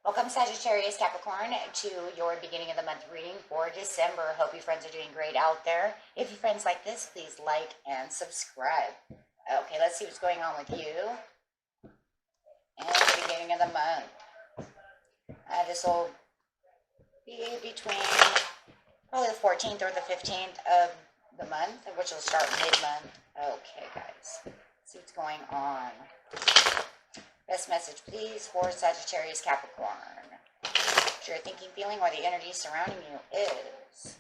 Welcome Sagittarius, Capricorn, to your beginning of the month reading for December. Hope you friends are doing great out there. If you friends like this, please like and subscribe. Okay, let's see what's going on with you in the beginning of the month. This will be between probably the 14th or the 15th of the month, which will start mid-month. Okay, guys, let's see what's going on. Best message, please, for Sagittarius, Capricorn. What your thinking, feeling, or the energy surrounding you is.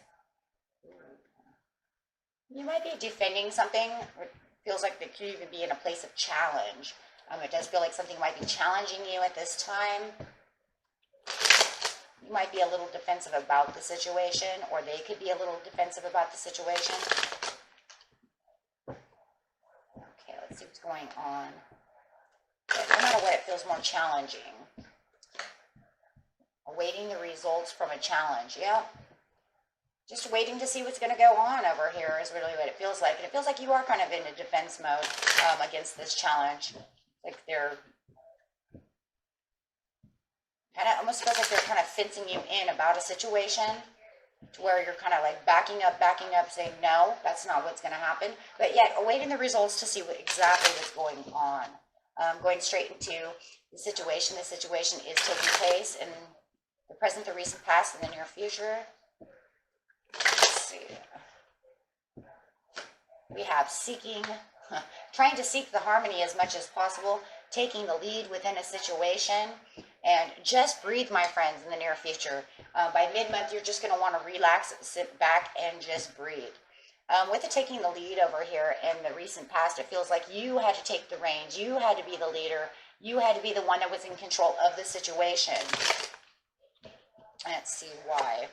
You might be defending something. It feels like it could even be in a place of challenge. It does feel like something might be challenging you at this time. You might be a little defensive about the situation, or they could be a little defensive about the situation. Okay, let's see what's going on. No matter what, it feels more challenging. Awaiting the results from a challenge. Yeah. Just waiting to see what's going to go on over here is really what it feels like. And it feels like you are kind of in a defense mode against this challenge. Like they're kind of, almost feels like they're kind of fencing you in about a situation to where you're kind of like backing up, saying, no, that's not what's going to happen. But yet awaiting the results to see exactly what's going on. Going straight into the situation. The situation is taking place in the present, the recent past, and the near future. Let's see. We have trying to seek the harmony as much as possible, taking the lead within a situation, and just breathe, my friends, in the near future. By mid-month, you're just going to want to relax, sit back, and just breathe. With the taking the lead over here in the recent past, it feels like you had to take the reins. You had to be the leader. You had to be the one that was in control of the situation. Let's see why.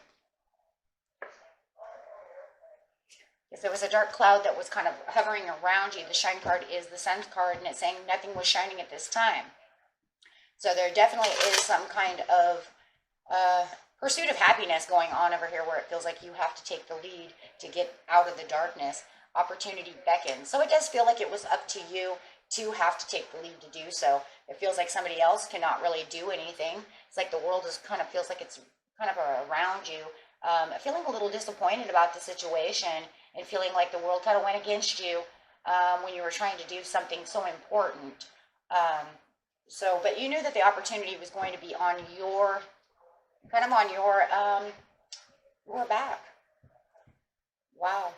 If there was a dark cloud that was kind of hovering around you, the shine card is the Sun's card, and it's saying nothing was shining at this time. So there definitely is some kind of pursuit of happiness going on over here where it feels like you have to take the lead to get out of the darkness. Opportunity beckons. So it does feel like it was up to you to have to take the lead to do so. It feels like somebody else cannot really do anything. It's like the world is kind of feels like it's kind of around you. Feeling a little disappointed about the situation and feeling like the world kind of went against you when you were trying to do something so important. But you knew that the opportunity was going to be on your back. Wow.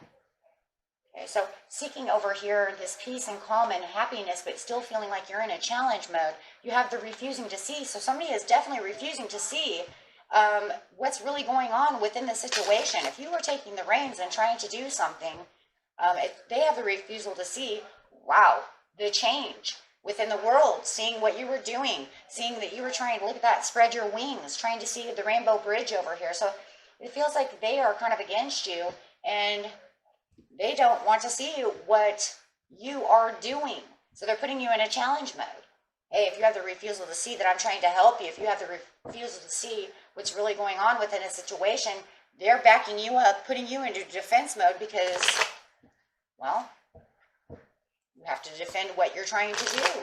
Okay, so seeking over here this peace and calm and happiness, but still feeling like you're in a challenge mode. You have the refusing to see. So somebody is definitely refusing to see what's really going on within the situation. If you were taking the reins and trying to do something, they have the refusal to see, wow, the change within the world, seeing what you were doing, seeing that you were trying to, look at that, spread your wings, trying to see the rainbow bridge over here. So it feels like they are kind of against you, and they don't want to see what you are doing. So they're putting you in a challenge mode. Hey, if you have the refusal to see that I'm trying to help you, if you have the refusal to see what's really going on within a situation, they're backing you up, putting you into defense mode because, well, you have to defend what you're trying to do.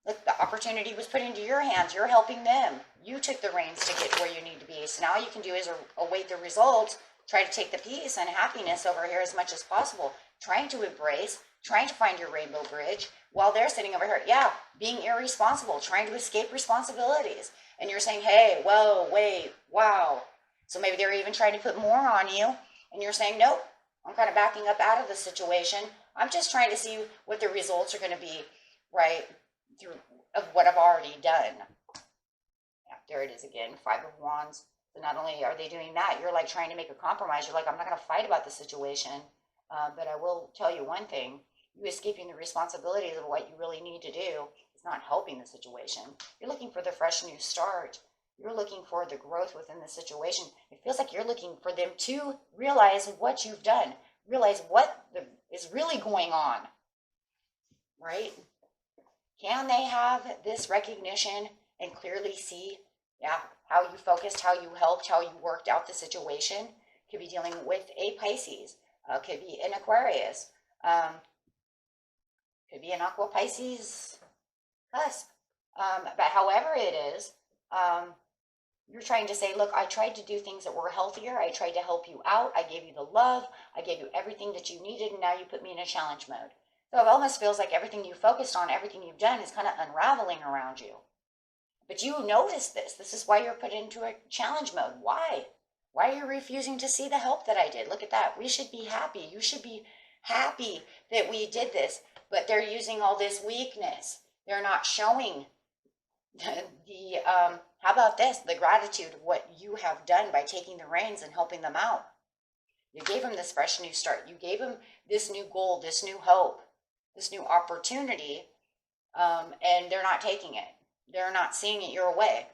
Look, the opportunity was put into your hands. You're helping them. You took the reins to get where you need to be. So now all you can do is await the results, try to take the peace and happiness over here as much as possible, trying to embrace, trying to find your rainbow bridge, while they're sitting over here, yeah, being irresponsible, trying to escape responsibilities. And you're saying, hey, whoa, wait, wow. So maybe they're even trying to put more on you, and you're saying, nope, I'm kind of backing up out of the situation. I'm just trying to see what the results are going to be, right, of what I've already done. Yeah, there it is again, Five of Wands. So not only are they doing that, you're like trying to make a compromise. You're like, I'm not going to fight about the situation, but I will tell you one thing. You escaping the responsibilities of what you really need to do is not helping the situation. You're looking for the fresh new start. You're looking for the growth within the situation. It feels like you're looking for them to realize what you've done, realize what is really going on, right? Can they have this recognition and clearly see, yeah, how you focused, how you helped, how you worked out the situation? Could be dealing with a Pisces, could be an Aquarius, could be an Aqua Pisces cusp. But however it is, You're trying to say, look, I tried to do things that were healthier. I tried to help you out. I gave you the love. I gave you everything that you needed, and now you put me in a challenge mode. So it almost feels like everything you focused on, everything you've done is kind of unraveling around you. But you notice this. This is why you're put into a challenge mode. Why? Why are you refusing to see the help that I did? Look at that. We should be happy. You should be happy that we did this. But they're using all this weakness. They're not showing how about this? The gratitude of what you have done by taking the reins and helping them out. You gave them this fresh new start. You gave them this new goal, this new hope, this new opportunity, and they're not taking it. They're not seeing it your way.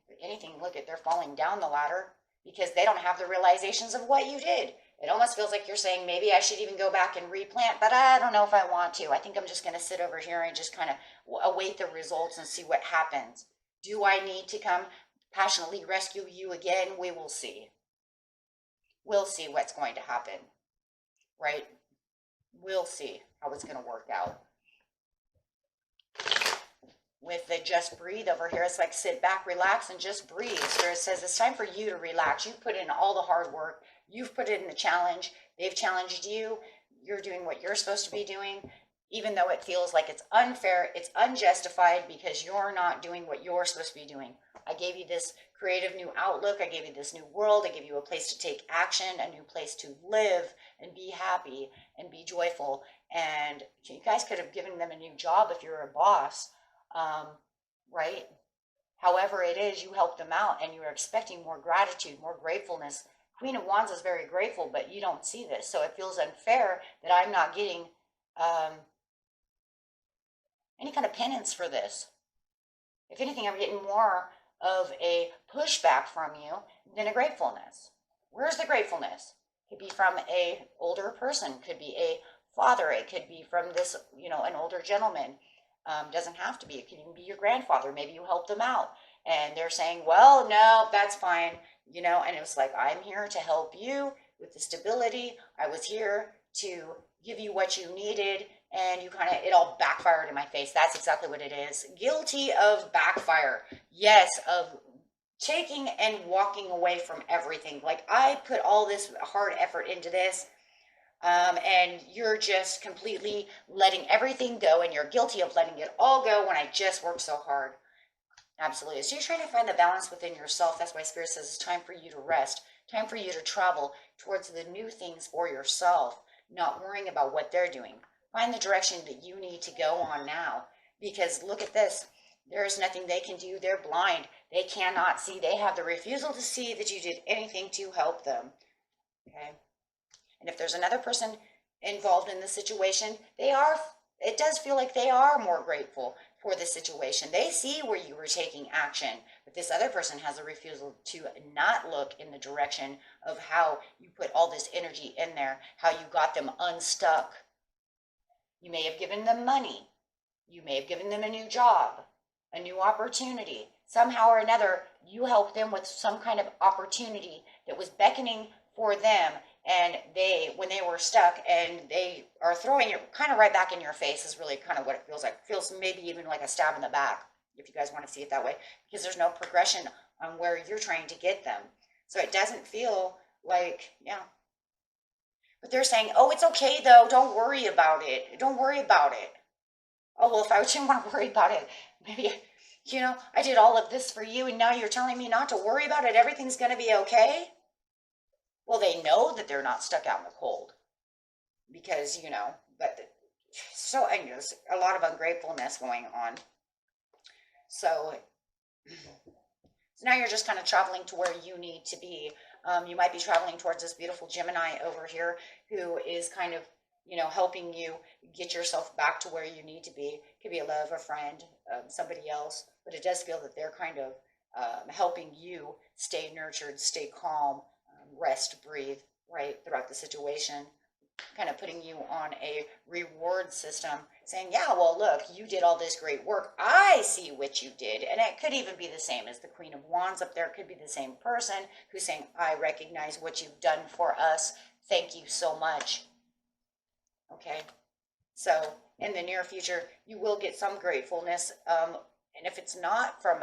If anything, look at, they're falling down the ladder because they don't have the realizations of what you did. It almost feels like you're saying, maybe I should even go back and replant, but I don't know if I want to. I think I'm just going to sit over here and just kind of await the results and see what happens. Do I need to come passionately rescue you again? We will see. We'll see what's going to happen, right? We'll see how it's going to work out. With the just breathe over here, it's like sit back, relax, and just breathe. So it says it's time for you to relax. You put in all the hard work. You've put in the challenge. They've challenged you. You're doing what you're supposed to be doing. Even though it feels like it's unfair, it's unjustified because you're not doing what you're supposed to be doing. I gave you this creative new outlook. I gave you this new world. I gave you a place to take action, a new place to live and be happy and be joyful. And you guys could have given them a new job if you're a boss. Right? However it is, you help them out and you're expecting more gratitude, more gratefulness. Queen of Wands is very grateful, but you don't see this. So it feels unfair that I'm not getting any kind of penance for this. If anything, I'm getting more of a pushback from you than a gratefulness. Where's the gratefulness? Could be from a older person, could be a father, it could be from this, an older gentleman. Doesn't have to be. It can even be your grandfather. Maybe you help them out. And they're saying, well, no, that's fine. And it was like, I'm here to help you with the stability. I was here to give you what you needed. And it all backfired in my face. That's exactly what it is. Guilty of backfire. Yes, of taking and walking away from everything. Like, I put all this hard effort into this. And you're just completely letting everything go, and you're guilty of letting it all go when I just worked so hard. Absolutely. So you're trying to find the balance within yourself. That's why Spirit says it's time for you to rest, time for you to travel towards the new things for yourself, not worrying about what they're doing. Find the direction that you need to go on now, because look at this. There's nothing they can do. They're blind. They cannot see. They have the refusal to see that you did anything to help them. Okay. And if there's another person involved in the situation, it does feel like they are more grateful for the situation. They see where you were taking action, but this other person has a refusal to not look in the direction of how you put all this energy in there, how you got them unstuck. You may have given them money. You may have given them a new job, a new opportunity. Somehow or another, you helped them with some kind of opportunity that was beckoning for them. And when they were stuck, and they are throwing it kind of right back in your face, is really kind of what it feels like. It feels maybe even like a stab in the back, if you guys want to see it that way, because there's no progression on where you're trying to get them. So it doesn't feel like, yeah. But they're saying, oh, it's okay though. Don't worry about it. Don't worry about it. Oh, well, if I didn't want to worry about it, maybe, I did all of this for you, and now you're telling me not to worry about it. Everything's going to be okay. Well, they know that they're not stuck out in the cold because, so there's a lot of ungratefulness going on. So now you're just kind of traveling to where you need to be. You might be traveling towards this beautiful Gemini over here who is kind of, helping you get yourself back to where you need to be. It could be a love, a friend, somebody else, but it does feel that they're kind of helping you stay nurtured, stay calm, rest, breathe, right, throughout the situation, kind of putting you on a reward system, saying, yeah, well, look, you did all this great work. I see what you did. And it could even be the same as the Queen of Wands up there. It could be the same person who's saying, I recognize what you've done for us. Thank you so much. Okay. So in the near future, you will get some gratefulness And if it's not from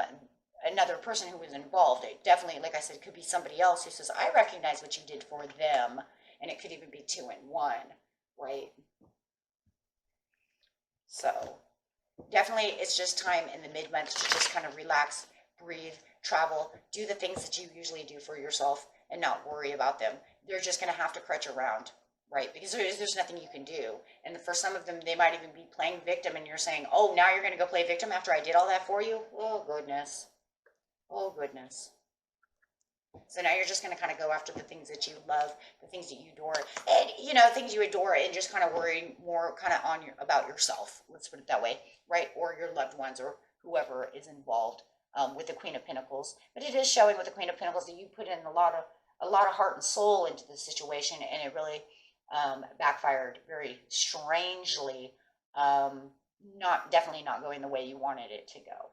another person who was involved, it definitely, like I said, could be somebody else who says, I recognize what you did for them. And it could even be 2 in 1, right? So definitely it's just time in the mid-month to just kind of relax, breathe, travel, do the things that you usually do for yourself and not worry about them. They're just going to have to crutch around, right? Because there's nothing you can do. And for some of them, they might even be playing victim and you're saying, oh, now you're going to go play victim after I did all that for you? Oh, goodness. Oh, goodness. So now you're just going to kind of go after the things that you love, the things that you adore, and, you know, things you adore, and just kind of worry more kind of about yourself. Let's put it that way, right? Or your loved ones or whoever is involved with the Queen of Pentacles. But it is showing with the Queen of Pentacles that you put in a lot of heart and soul into the situation, and it really backfired very strangely. Definitely not going the way you wanted it to go.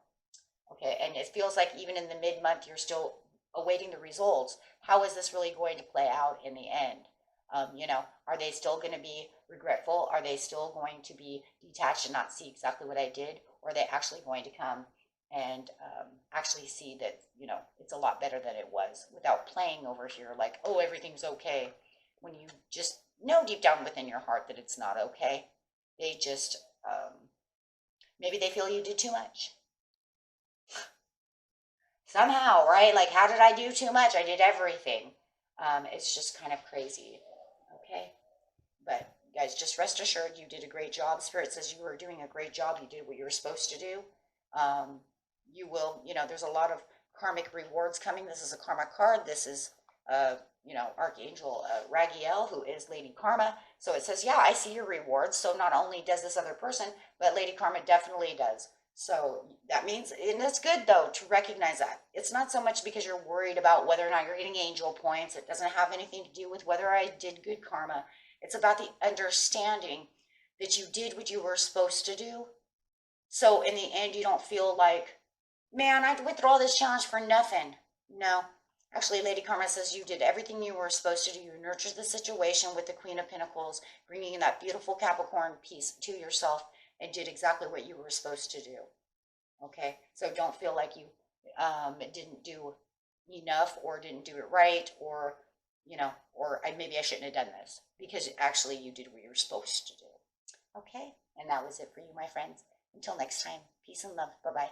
Okay, and it feels like even in the mid-month, you're still awaiting the results. How is this really going to play out in the end? You know, are they still going to be regretful? Are they still going to be detached and not see exactly what I did? Or are they actually going to come and actually see that, you know, it's a lot better than it was, without playing over here like, oh, everything's okay, when you just know deep down within your heart that it's not okay. They just, maybe they feel you did too much. Somehow, right? Like, how did I do too much? I did everything. It's just kind of crazy. Okay. But guys, just rest assured you did a great job. Spirit says you were doing a great job. You did what you were supposed to do. You will, you know, there's a lot of karmic rewards coming. This is a karma card. This is, you know, Archangel Ragiel, who is Lady Karma. So it says, yeah, I see your rewards. So not only does this other person, but Lady Karma definitely does. So that means, and it's good though to recognize that. It's not so much because you're worried about whether or not you're getting angel points. It doesn't have anything to do with whether I did good karma. It's about the understanding that you did what you were supposed to do. So in the end, you don't feel like, man, I went through all this challenge for nothing. No. Actually, Lady Karma says you did everything you were supposed to do. You nurtured the situation with the Queen of Pentacles, bringing in that beautiful Capricorn piece to yourself, and did exactly what you were supposed to do. Okay, so don't feel like you didn't do enough or didn't do it right, or, you know, or maybe I shouldn't have done this, because actually you did what you were supposed to do. Okay, and that was it for you, my friends. Until next time, peace and love. Bye-bye.